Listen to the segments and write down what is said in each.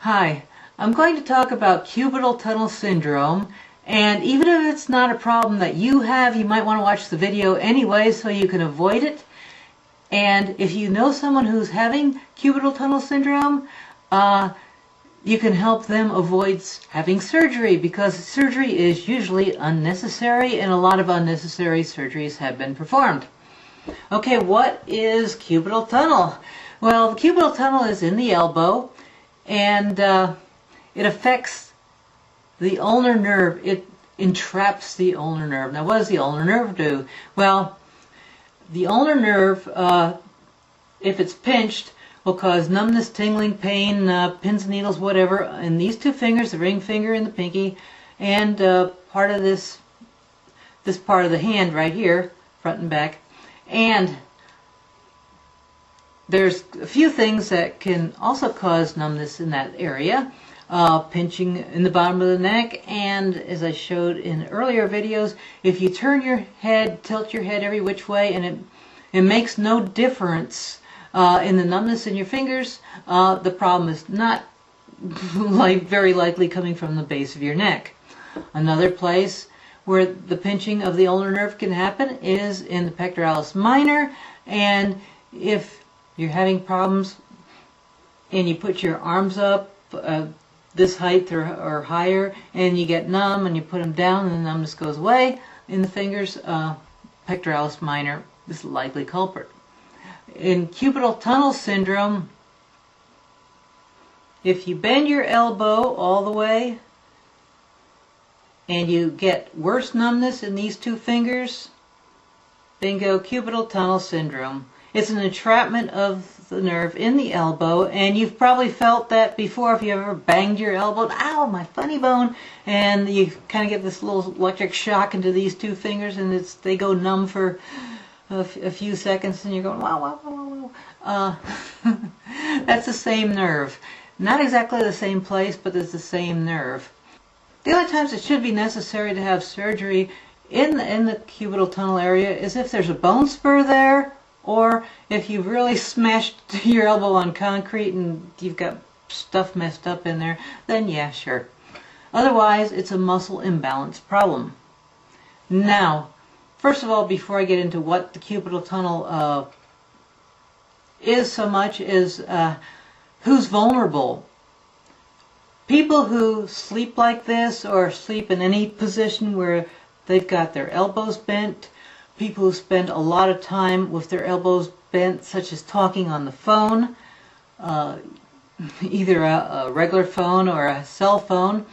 Hi, I'm going to talk about cubital tunnel syndrome, and even if it's not a problem that you have, you might want to watch the video anyway so you can avoid it. And if you know someone who's having cubital tunnel syndrome, you can help them avoid having surgery, because surgery is usually unnecessary and a lot of unnecessary surgeries have been performed. Okay, what is cubital tunnel? Well, the cubital tunnel is in the elbow, and it affects the ulnar nerve. It entraps the ulnar nerve. Now, what does the ulnar nerve do? Well, the ulnar nerve, if it's pinched, will cause numbness, tingling, pain, pins and needles, whatever, in these two fingers, the ring finger and the pinky, and part of this part of the hand right here, front and back. And there's a few things that can also cause numbness in that area. Pinching in the bottom of the neck, and as I showed in earlier videos, if you turn your head, tilt your head every which way, and it makes no difference in the numbness in your fingers, the problem is not very likely coming from the base of your neck. Another place where the pinching of the ulnar nerve can happen is in the pectoralis minor, and if you're having problems and you put your arms up this height or higher and you get numb and you put them down and the numbness goes away in the fingers, pectoralis minor is the likely culprit. In cubital tunnel syndrome, if you bend your elbow all the way and you get worse numbness in these two fingers, bingo, cubital tunnel syndrome. It's an entrapment of the nerve in the elbow, and you've probably felt that before if you ever banged your elbow, ow, my funny bone, and you kind of get this little electric shock into these two fingers, and they go numb for a few seconds, and you're going, wow, wow, wow, wow. That's the same nerve. Not exactly the same place, but it's the same nerve. The only times it should be necessary to have surgery in the cubital tunnel area is if there's a bone spur there, or if you've really smashed your elbow on concrete and you've got stuff messed up in there, then yeah, sure. Otherwise, it's a muscle imbalance problem. Now, first of all, before I get into what the cubital tunnel is so much, is who's vulnerable. People who sleep like this or sleep in any position where they've got their elbows bent, people who spend a lot of time with their elbows bent, such as talking on the phone, either a regular phone or a cell phone.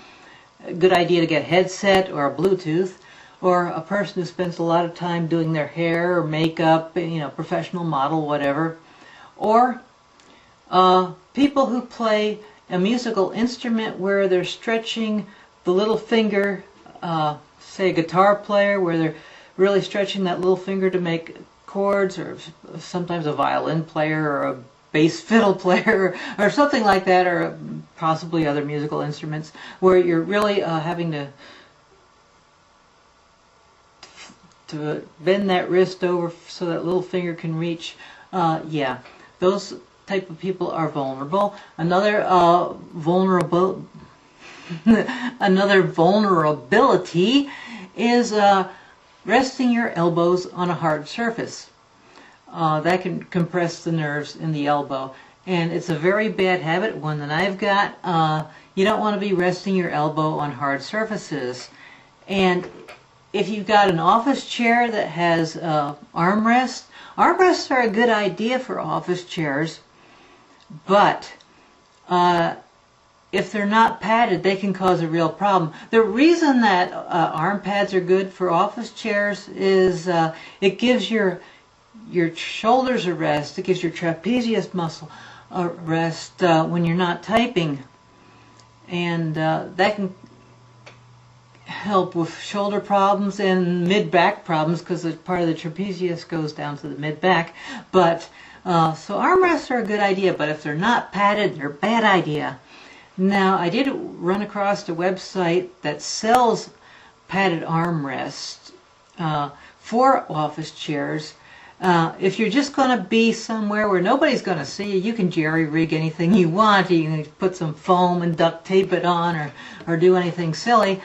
A good idea to get a headset or a Bluetooth. Or a person who spends a lot of time doing their hair or makeup, professional model, whatever. Or people who play a musical instrument where they're stretching the little finger, say a guitar player, where they're really stretching that little finger to make chords, or sometimes a violin player or a bass fiddle player or something like that, or possibly other musical instruments, where you're really having to bend that wrist over so that little finger can reach. Yeah, those type of people are vulnerable. Another vulnerability is resting your elbows on a hard surface. That can compress the nerves in the elbow, and it's a very bad habit, one that I've got. You don't want to be resting your elbow on hard surfaces. And if you've got an office chair that has armrests, armrests are a good idea for office chairs, but if they're not padded, they can cause a real problem. The reason that arm pads are good for office chairs is it gives your shoulders a rest, it gives your trapezius muscle a rest when you're not typing, and that can help with shoulder problems and mid-back problems, because part of the trapezius goes down to the mid-back. But so armrests are a good idea, but if they're not padded, they're a bad idea. Now, I did run across a website that sells padded armrests for office chairs, If you're just going to be somewhere where nobody's going to see you, you can jerry-rig anything you want. You can put some foam and duct tape it on, or do anything silly.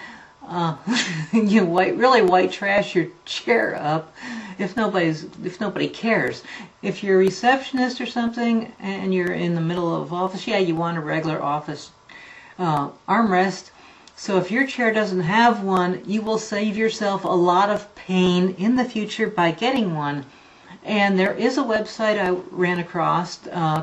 You really white trash your chair up if nobody cares. If you're a receptionist or something and you're in the middle of office, yeah, you want a regular office armrest. So if your chair doesn't have one, you will save yourself a lot of pain in the future by getting one. And there is a website I ran across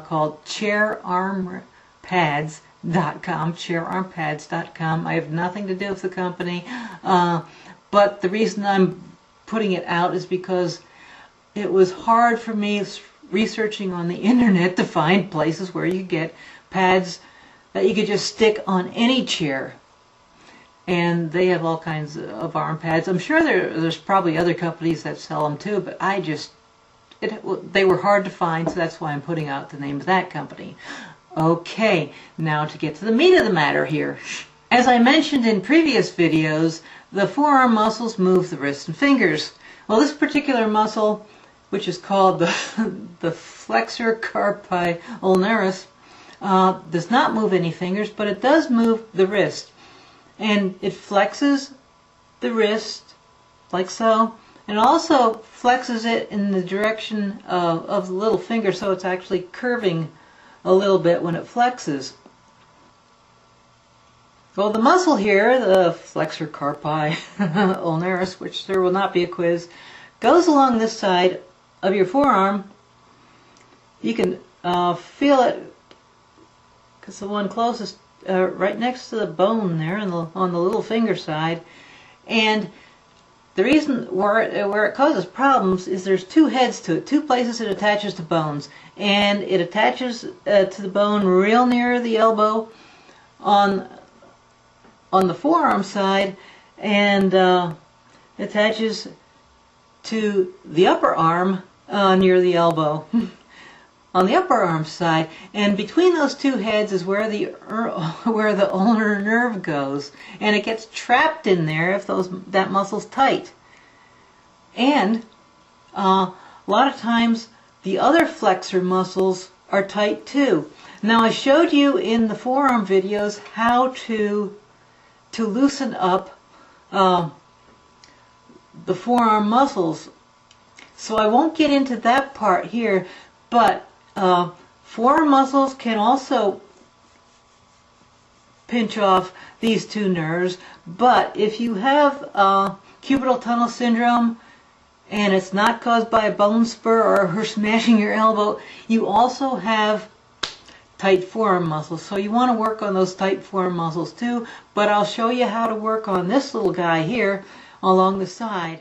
called chairarmpads.com. I have nothing to do with the company, but the reason I'm putting it out is because it was hard for me researching on the internet to find places where you get pads that you could just stick on any chair. And they have all kinds of arm pads. I'm sure there's probably other companies that sell them too, but they were hard to find, so that's why I'm putting out the name of that company. Okay, now to get to the meat of the matter here. As I mentioned in previous videos, the forearm muscles move the wrists and fingers. Well, this particular muscle, which is called the flexor carpi ulnaris, does not move any fingers, but it does move the wrist. And it flexes the wrist like so, and also flexes it in the direction of the little finger, so it's actually curving a little bit when it flexes. Well, the muscle here, the flexor carpi ulnaris, which there will not be a quiz, goes along this side of your forearm. You can feel it because the one closest right next to the bone there on the little finger side. And the reason where it causes problems is there's two heads to it, two places it attaches to bones. And it attaches to the bone real near the elbow on the forearm side, and attaches to the upper arm near the elbow. On the upper arm side, and between those two heads is where the ulnar nerve goes, and it gets trapped in there if that muscle's tight. And a lot of times the other flexor muscles are tight too. Now, I showed you in the forearm videos how to loosen up the forearm muscles, so I won't get into that part here, but forearm muscles can also pinch off these two nerves. But if you have cubital tunnel syndrome and it's not caused by a bone spur or her smashing your elbow, you also have tight forearm muscles. So you want to work on those tight forearm muscles too, but I'll show you how to work on this little guy here along the side.